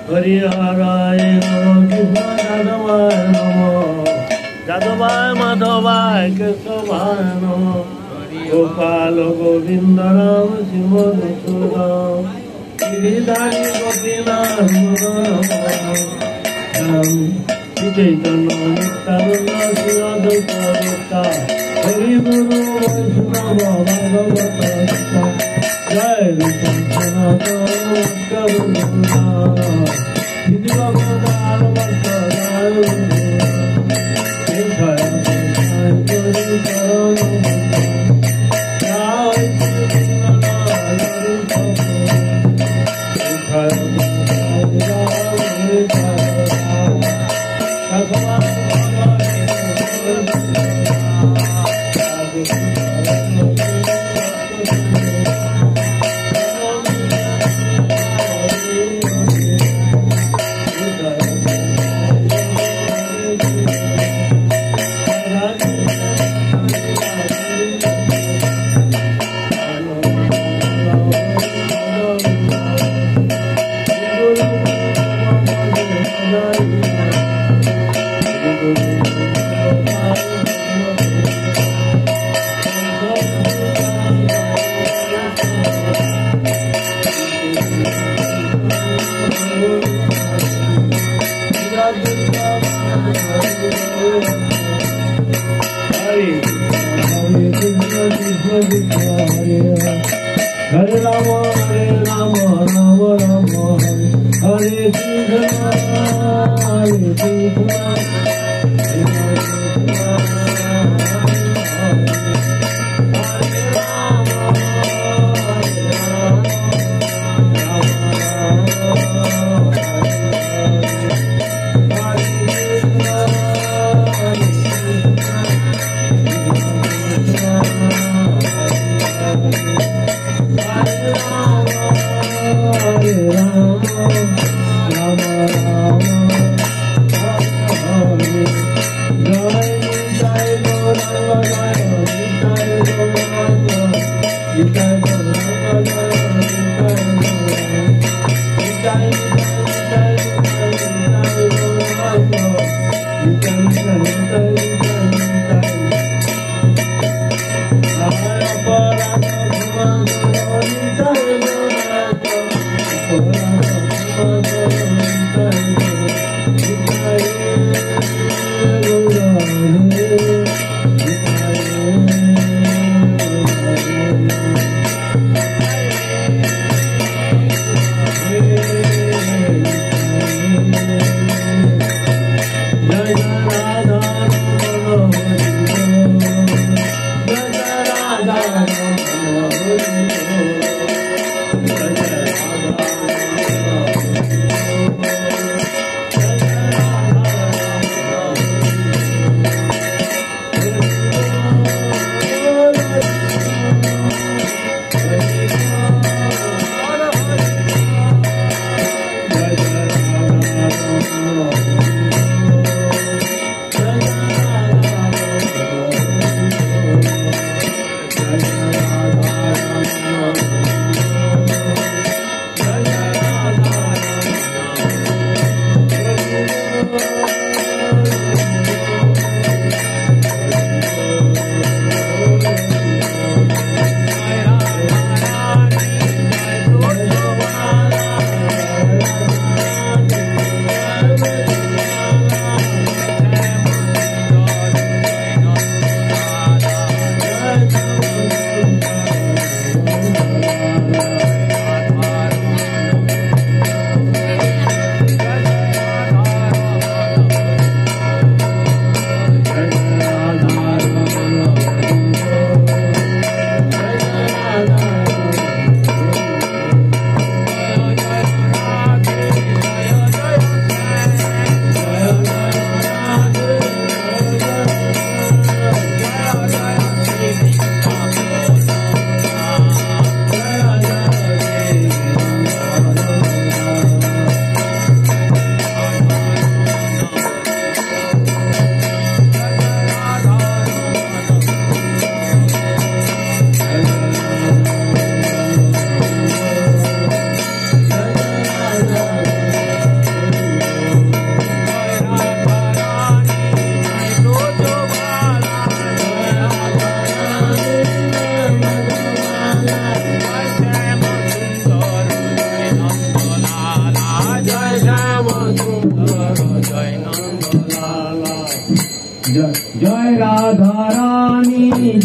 হরিহরায় নম কৃষ্ণ যাদবায় নম যাদবায় মাধবায় কেশবায় নম গোপাল গোবিন্দ রাম সিংহ মধুসূদন গিরিধারী গোপীনাথ রাম শ্রী চৈতন্য নিত্যানন্দ শ্রী অদ্বৈত হরি গুরু বৈষ্ণব ভগবত জয় রূপ সনাতন শ্রী ভগবান Hare Rama, Rama Rama, Hare Krishna, Hare Krishna, Jai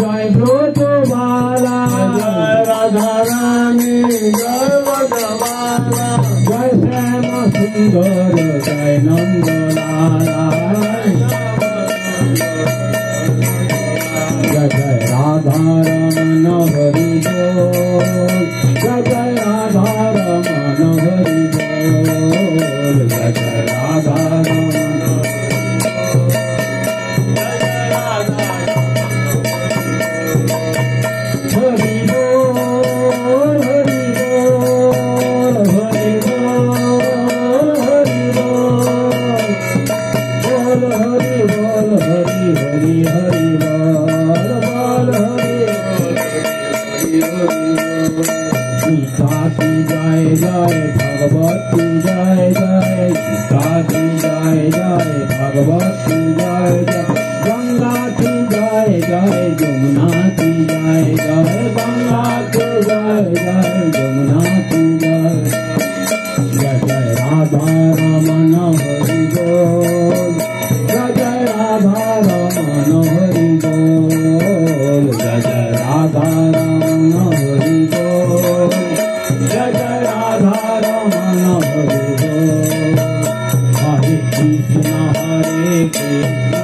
जय ब्रज बाला जय राधा रानी जय ब्रजबाला जय श्याम सुंदर जय नंद लाला जय जय राधा रमन हरि बोल जय जय राधा रमन हरि बोल जय जय राधा रमन हरि बोल हरि बोल हरि बोल हरि बोल बोल हरि बोल हरि हरि हरि बोल बोल हरि गीता की जय जय भगवत की जय जय गीता की जय जय भगवत की जय जय गंगा की जय जय यमुना की जय जय गंगा की जय जय यमुना की जय जय जय राधा रमन हरि बोल जय जय राधा रमन हरि बोल जय जय राधा रमन हरि बोल जय जय राधा रमन हरि बोल हरे कृष्ण कृष्ण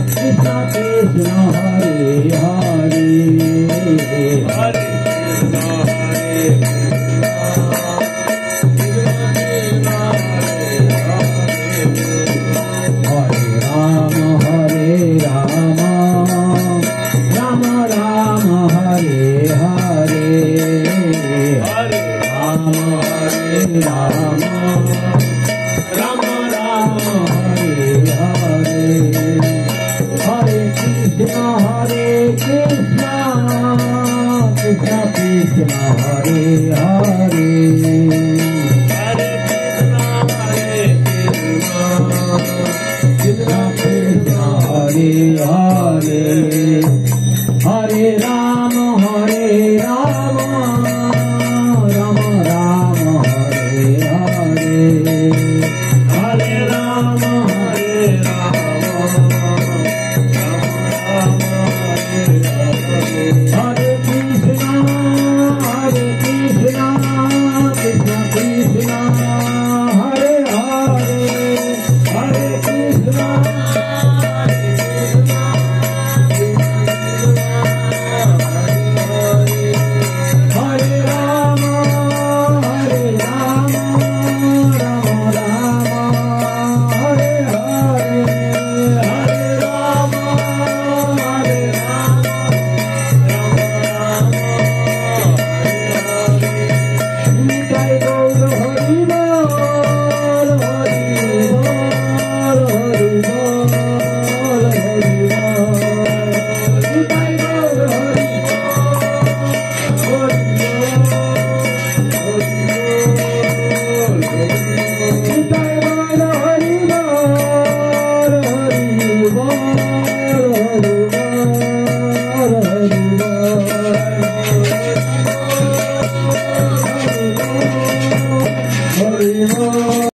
कृष्ण कृष्ण हरे हरे हरे राम राम राम हरे हरे हरे राम राम राम राम हरे हरे हरे कृष्ण कृष्ण कृष्ण हरे हरे हरे कृष्ण हरे हरे हरे राम राम राम हरे हरे हरे राम राम हरे कृष्ण कृष्ण कृष्ण हरे हरे हरे कृष्ण हरे राम राम राम हरे हरे हरे राम जय गौर हरि बोल हरि बोल हरि बोल हरि बोल जय गौर हरि बोल हरि बोल